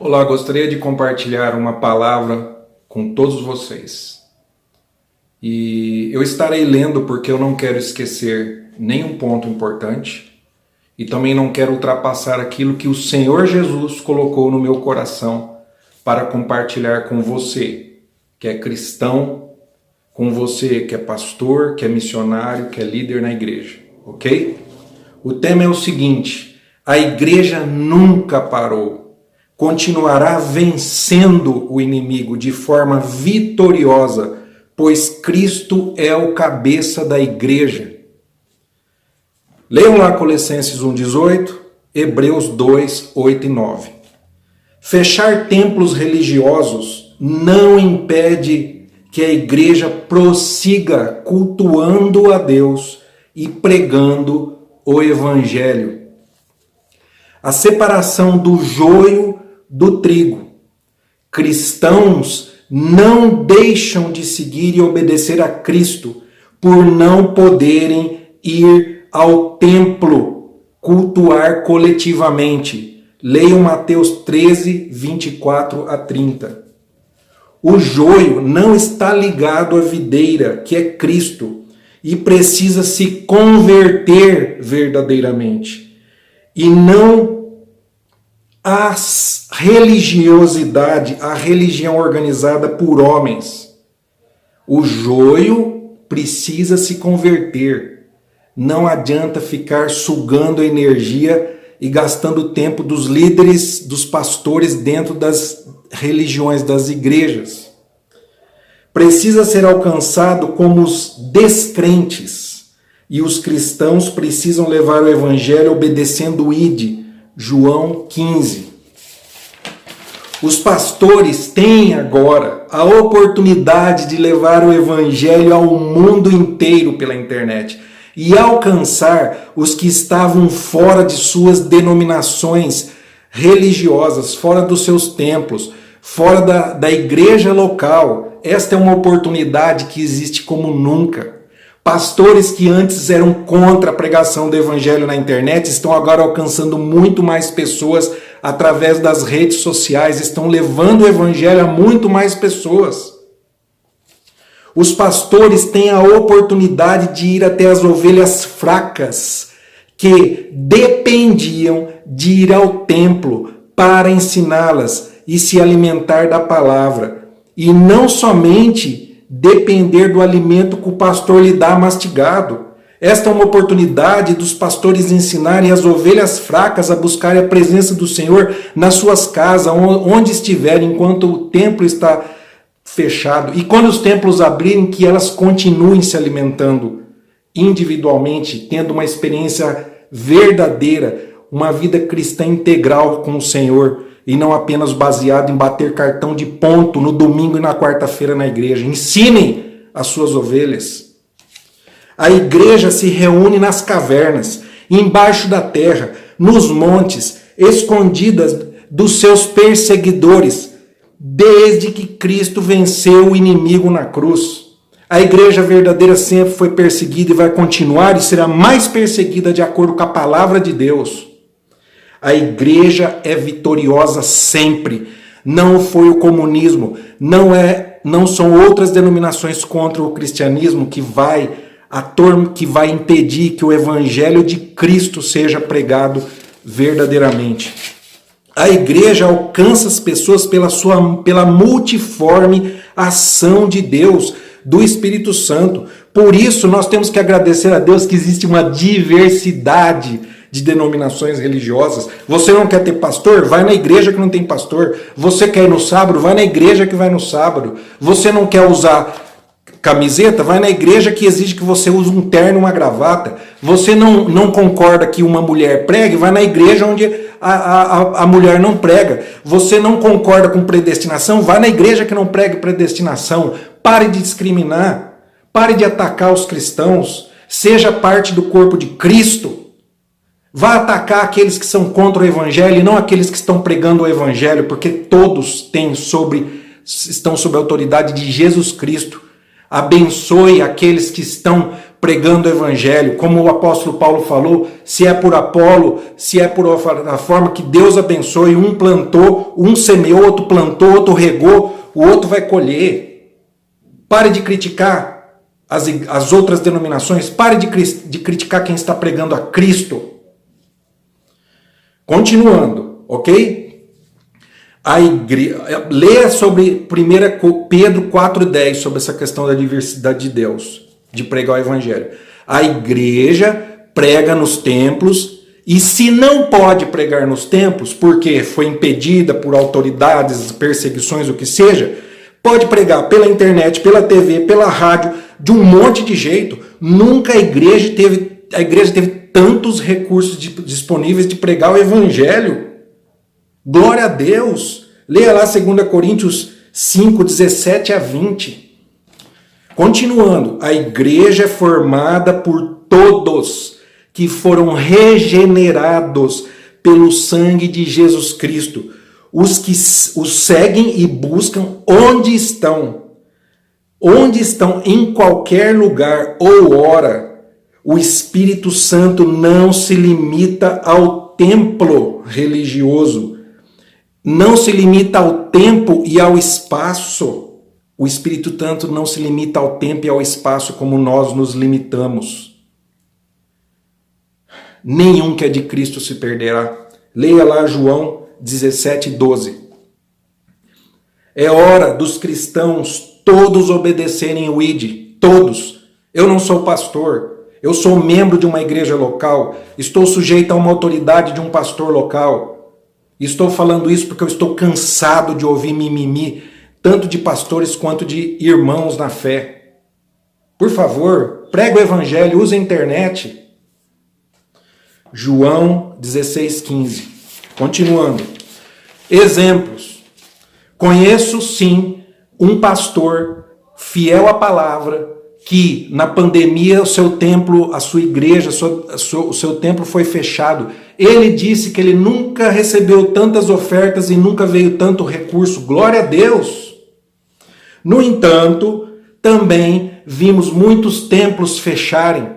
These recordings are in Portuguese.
Olá, gostaria de compartilhar uma palavra com todos vocês. E eu estarei lendo porque eu não quero esquecer nenhum ponto importante e também não quero ultrapassar aquilo que o Senhor Jesus colocou no meu coração para compartilhar com você, que é cristão, com você que é pastor, que é missionário, que é líder na igreja, ok? O tema é o seguinte: a igreja nunca parou. Continuará vencendo o inimigo de forma vitoriosa, pois Cristo é o cabeça da igreja. Leiam lá Colossenses 1,18, Hebreus 2, 8 e 9. Fechar templos religiosos não impede que a igreja prossiga cultuando a Deus e pregando o evangelho. A separação do joio do trigo. Cristãos não deixam de seguir e obedecer a Cristo por não poderem ir ao templo cultuar coletivamente. Leiam Mateus 13, 24 a 30. O joio não está ligado à videira, que é Cristo, e precisa se converter verdadeiramente. E não a religiosidade, a religião organizada por homens. O joio precisa se converter. Não adianta ficar sugando a energia e gastando o tempo dos líderes, dos pastores dentro das religiões, das igrejas. Precisa ser alcançado como os descrentes. E os cristãos precisam levar o evangelho obedecendo o ID. João 15. Os pastores têm agora a oportunidade de levar o evangelho ao mundo inteiro pela internet e alcançar os que estavam fora de suas denominações religiosas, fora dos seus templos, fora da igreja local. Esta é uma oportunidade que existe como nunca. Pastores que antes eram contra a pregação do evangelho na internet estão agora alcançando muito mais pessoas através das redes sociais, estão levando o evangelho a muito mais pessoas. Os pastores têm a oportunidade de ir até as ovelhas fracas que dependiam de ir ao templo para ensiná-las e se alimentar da palavra. E não somente depender do alimento que o pastor lhe dá mastigado. Esta é uma oportunidade dos pastores ensinarem as ovelhas fracas a buscarem a presença do Senhor nas suas casas, onde estiverem, enquanto o templo está fechado. E quando os templos abrirem, que elas continuem se alimentando individualmente, tendo uma experiência verdadeira, uma vida cristã integral com o Senhor, e não apenas baseado em bater cartão de ponto no domingo e na quarta-feira na igreja. Ensinem as suas ovelhas. A igreja se reúne nas cavernas, embaixo da terra, nos montes, escondidas dos seus perseguidores, desde que Cristo venceu o inimigo na cruz. A igreja verdadeira sempre foi perseguida e vai continuar e será mais perseguida de acordo com a palavra de Deus. A igreja é vitoriosa sempre. Não foi o comunismo, não são outras denominações contra o cristianismo que vai impedir que o evangelho de Cristo seja pregado verdadeiramente. A igreja alcança as pessoas pela multiforme ação de Deus, do Espírito Santo. Por isso nós temos que agradecer a Deus que existe uma diversidade de denominações religiosas. Você não quer ter pastor? Vai na igreja que não tem pastor. Você quer ir no sábado? Vai na igreja que vai no sábado. Você não quer usar camiseta? Vai na igreja que exige que você use um terno e uma gravata. Você não concorda que uma mulher pregue? Vai na igreja onde a mulher não prega. Você não concorda com predestinação? Vai na igreja que não prega predestinação. Pare de discriminar. Pare de atacar os cristãos. Seja parte do corpo de Cristo. Vá atacar aqueles que são contra o evangelho e não aqueles que estão pregando o evangelho, porque todos estão sob a autoridade de Jesus Cristo. Abençoe aqueles que estão pregando o evangelho, como o apóstolo Paulo falou, se é por Apolo, se é por a forma que Deus abençoe, um plantou, um semeou, outro plantou, outro regou, o outro vai colher. Pare de criticar as outras denominações, pare de criticar quem está pregando a Cristo. Continuando, ok? A igreja, leia sobre 1 Pedro 4,10, sobre essa questão da diversidade de Deus, de pregar o evangelho. A igreja prega nos templos, e se não pode pregar nos templos, porque foi impedida por autoridades, perseguições, o que seja, pode pregar pela internet, pela TV, pela rádio, de um monte de jeito. Nunca a igreja teve tantos recursos disponíveis de pregar o evangelho. Glória a Deus. Leia lá 2 Coríntios 5, 17 a 20. Continuando, a igreja é formada por todos que foram regenerados pelo sangue de Jesus Cristo, os que os seguem e buscam onde estão em qualquer lugar ou hora. O Espírito Santo não se limita ao templo religioso, não se limita ao tempo e ao espaço. O Espírito Santo não se limita ao tempo e ao espaço como nós nos limitamos. Nenhum que é de Cristo se perderá. Leia lá João 17, 12. É hora dos cristãos todos obedecerem o ID. Todos. Eu não sou pastor. Eu sou membro de uma igreja local. Estou sujeito a uma autoridade de um pastor local. Estou falando isso porque eu estou cansado de ouvir mimimi, tanto de pastores quanto de irmãos na fé. Por favor, pregue o evangelho, use a internet. João 16,15. Continuando. Exemplos. Conheço, sim, um pastor fiel à palavra, que na pandemia o seu templo, a sua igreja, o seu templo foi fechado. Ele disse que ele nunca recebeu tantas ofertas e nunca veio tanto recurso. Glória a Deus! No entanto, também vimos muitos templos fecharem,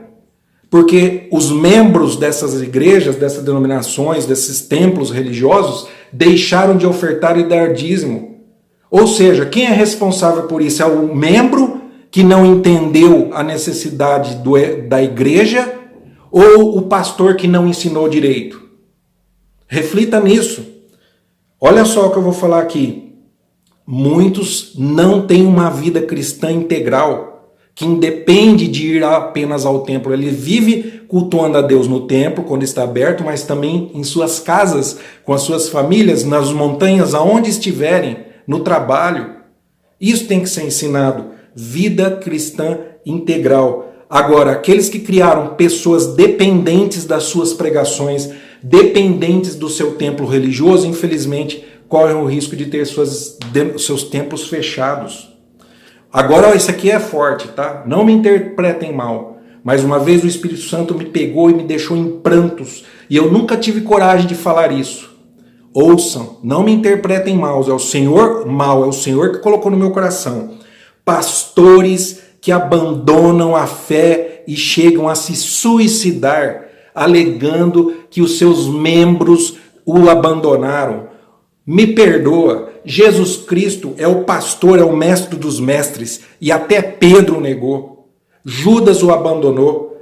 porque os membros dessas igrejas, dessas denominações, desses templos religiosos, deixaram de ofertar e dar dízimo. Ou seja, quem é responsável por isso? É o membro que não entendeu a necessidade da igreja, ou o pastor que não ensinou direito? Reflita nisso. Olha só o que eu vou falar aqui. Muitos não têm uma vida cristã integral, que independe de ir apenas ao templo. Ele vive cultuando a Deus no templo, quando está aberto, mas também em suas casas, com as suas famílias, nas montanhas, aonde estiverem, no trabalho. Isso tem que ser ensinado. Vida cristã integral. Agora, aqueles que criaram pessoas dependentes das suas pregações, dependentes do seu templo religioso, infelizmente, correm o risco de ter seus templos fechados. Agora, isso aqui é forte, tá? Não me interpretem mal. Mais uma vez, o Espírito Santo me pegou e me deixou em prantos. E eu nunca tive coragem de falar isso. Ouçam, não me interpretem mal. É o Senhor que colocou no meu coração. Pastores que abandonam a fé e chegam a se suicidar, alegando que os seus membros o abandonaram. Me perdoa, Jesus Cristo é o pastor, é o mestre dos mestres, e até Pedro o negou. Judas o abandonou.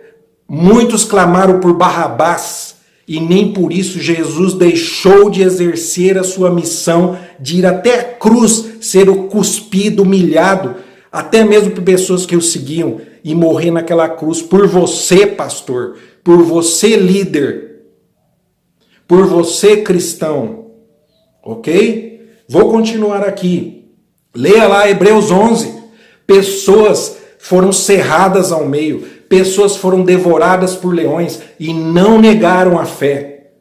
Muitos clamaram por Barrabás, e nem por isso Jesus deixou de exercer a sua missão de ir até a cruz, ser o cuspido, humilhado, até mesmo por pessoas que o seguiam, e morrer naquela cruz por você, pastor, por você, líder, por você, cristão. Ok? Vou continuar aqui. Leia lá Hebreus 11. Pessoas foram cerradas ao meio, pessoas foram devoradas por leões e não negaram a fé.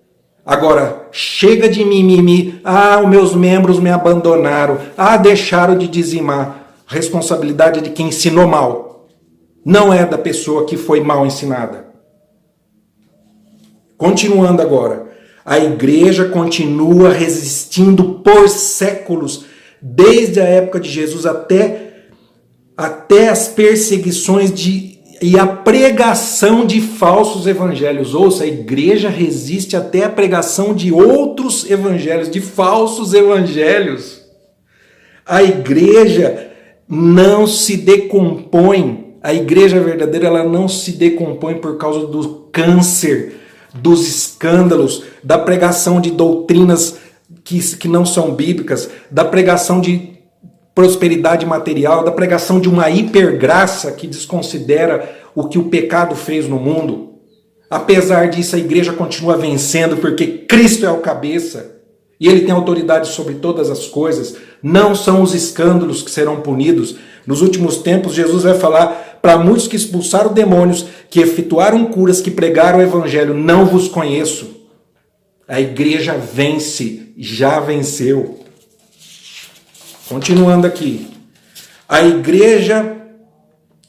Agora, chega de mimimi. Os meus membros me abandonaram. Deixaram de dizimar. Responsabilidade é de quem ensinou mal. Não é da pessoa que foi mal ensinada. Continuando agora. A igreja continua resistindo por séculos, desde a época de Jesus até as perseguições e a pregação de falsos evangelhos. Ouça, a igreja resiste até a pregação de outros evangelhos, de falsos evangelhos. A igreja não se decompõe, a igreja verdadeira ela não se decompõe por causa do câncer, dos escândalos, da pregação de doutrinas que não são bíblicas, da pregação de prosperidade material, da pregação de uma hipergraça que desconsidera o que o pecado fez no mundo. Apesar disso, a igreja continua vencendo porque Cristo é o cabeça e ele tem autoridade sobre todas as coisas. Não são os escândalos que serão punidos. Nos últimos tempos, Jesus vai falar para muitos que expulsaram demônios, que efetuaram curas, que pregaram o evangelho: não vos conheço. A igreja vence, já venceu. Continuando aqui. A igreja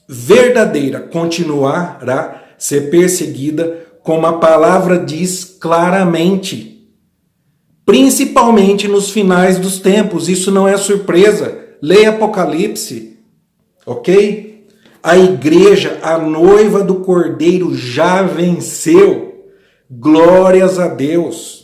verdadeira continuará a ser perseguida, como a palavra diz claramente. Principalmente nos finais dos tempos. Isso não é surpresa. Leia Apocalipse. Ok? A igreja, a noiva do Cordeiro, já venceu. Glórias a Deus.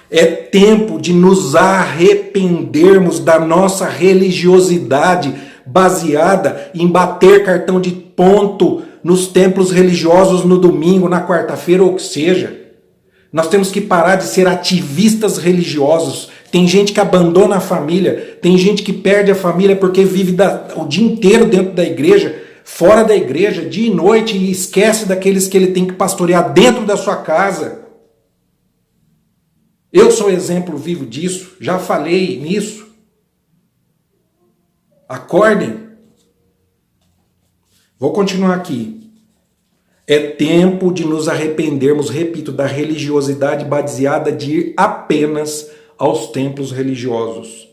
É tempo de nos arrependermos da nossa religiosidade baseada em bater cartão de ponto nos templos religiosos no domingo, na quarta-feira ou o que seja. Nós temos que parar de ser ativistas religiosos. Tem gente que abandona a família, tem gente que perde a família porque vive o dia inteiro dentro da igreja, fora da igreja, dia e noite, e esquece daqueles que ele tem que pastorear dentro da sua casa. Eu sou exemplo vivo disso, já falei nisso. Acordem. Vou continuar aqui. É tempo de nos arrependermos, repito, da religiosidade baseada de ir apenas aos templos religiosos.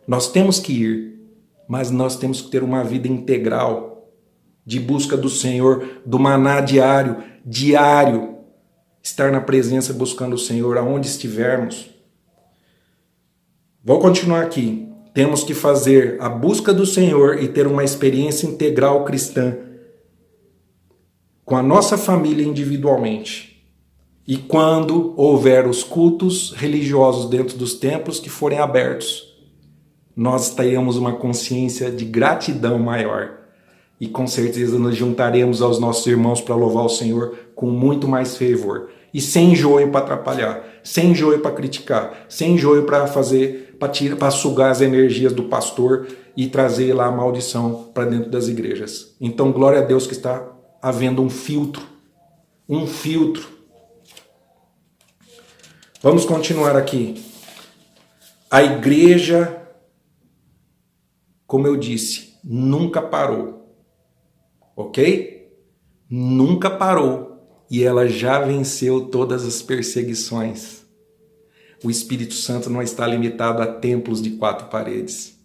Nós temos que ir, mas nós temos que ter uma vida integral, de busca do Senhor, do maná diário, estar na presença buscando o Senhor aonde estivermos. Vou continuar aqui. Temos que fazer a busca do Senhor e ter uma experiência integral cristã com a nossa família individualmente. E quando houver os cultos religiosos dentro dos templos que forem abertos, nós teremos uma consciência de gratidão maior. E com certeza nos juntaremos aos nossos irmãos para louvar o Senhor com muito mais fervor. E sem joio para atrapalhar, sem joio para criticar, sem joio para para sugar as energias do pastor e trazer lá a maldição para dentro das igrejas. Então, glória a Deus que está havendo um filtro. Um filtro. Vamos continuar aqui. A igreja, como eu disse, nunca parou. Ok? Nunca parou. E ela já venceu todas as perseguições. O Espírito Santo não está limitado a templos de 4 paredes.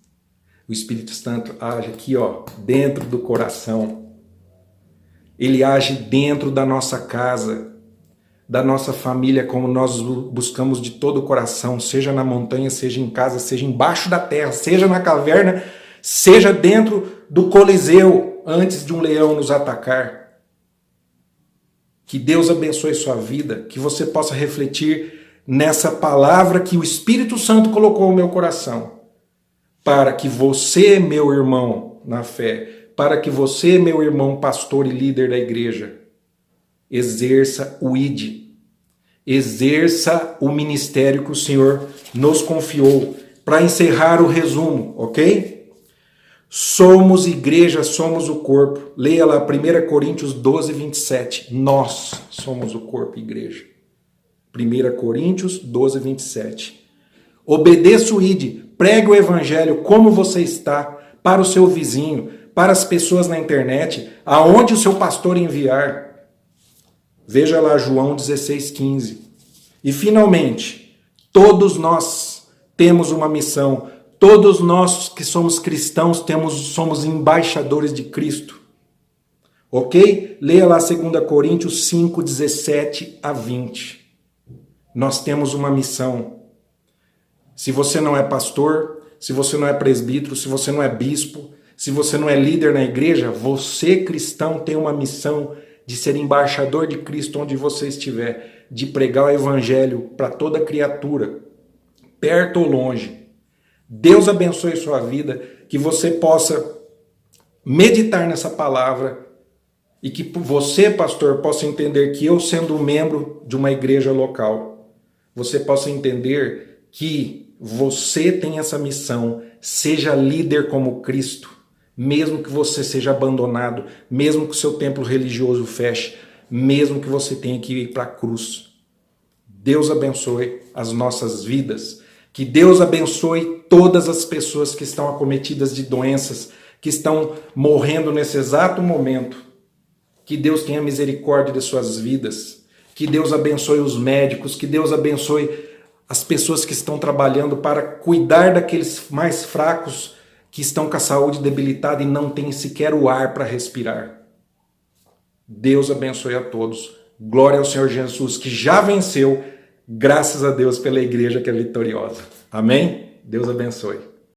O Espírito Santo age aqui, dentro do coração. Ele age dentro da nossa casa, da nossa família, como nós buscamos de todo o coração, seja na montanha, seja em casa, seja embaixo da terra, seja na caverna, seja dentro do Coliseu, antes de um leão nos atacar. Que Deus abençoe sua vida, que você possa refletir nessa palavra que o Espírito Santo colocou no meu coração, para que você, meu irmão na fé, para que você, meu irmão pastor e líder da igreja, exerça o ID, exerça o ministério que o Senhor nos confiou. Para encerrar o resumo, ok? Somos igreja, somos o corpo. Leia lá 1 Coríntios 12, 27. Nós somos o corpo, igreja. 1 Coríntios 12, 27. Obedeça o ID, pregue o evangelho como você está, para o seu vizinho, para as pessoas na internet, aonde o seu pastor enviar. Veja lá João 16, 15. E finalmente, todos nós temos uma missão. Todos nós que somos cristãos somos embaixadores de Cristo. Ok? Leia lá 2 Coríntios 5, 17 a 20. Nós temos uma missão. Se você não é pastor, se você não é presbítero, se você não é bispo, Se você não é líder na igreja, você, cristão, tem uma missão de ser embaixador de Cristo onde você estiver, de pregar o evangelho para toda criatura, perto ou longe. Deus abençoe sua vida, que você possa meditar nessa palavra e que você, pastor, possa entender que eu, sendo membro de uma igreja local, você possa entender que você tem essa missão, seja líder como Cristo, mesmo que você seja abandonado, mesmo que o seu templo religioso feche, mesmo que você tenha que ir para a cruz. Deus abençoe as nossas vidas. Que Deus abençoe todas as pessoas que estão acometidas de doenças, que estão morrendo nesse exato momento. Que Deus tenha misericórdia de suas vidas. Que Deus abençoe os médicos, que Deus abençoe as pessoas que estão trabalhando para cuidar daqueles mais fracos, que estão com a saúde debilitada e não têm sequer o ar para respirar. Deus abençoe a todos. Glória ao Senhor Jesus, que já venceu, graças a Deus pela igreja que é vitoriosa. Amém? Deus abençoe.